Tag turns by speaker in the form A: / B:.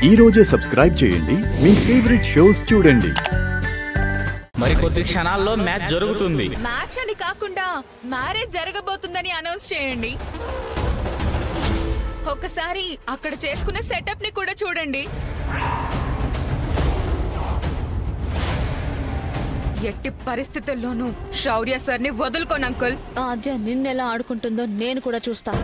A: ఈ రోజే సబ్స్క్రైబ్ చేయండి, మీ ఫేవరెట్ షోస్ చూడండి.
B: మరికొద్ది క్షణాల్లో మ్యాచ్ జరుగుతుంది.
C: మ్యాచ్ అని కాకుండా మ్యారేజ్ జరగబోతుందని అనౌన్స్ చేయండి. ఒకసారి అక్కడ చేసుకునే సెటప్ ని కూడా చూడండి. ఎట్టి పరిస్థితుల్లోనూ శౌర్య సార్ ని వదులుకోను అంకుల్.
D: ఆద్య నిన్నెలా ఆడుకుంటుందో నేను కూడా చూస్తా.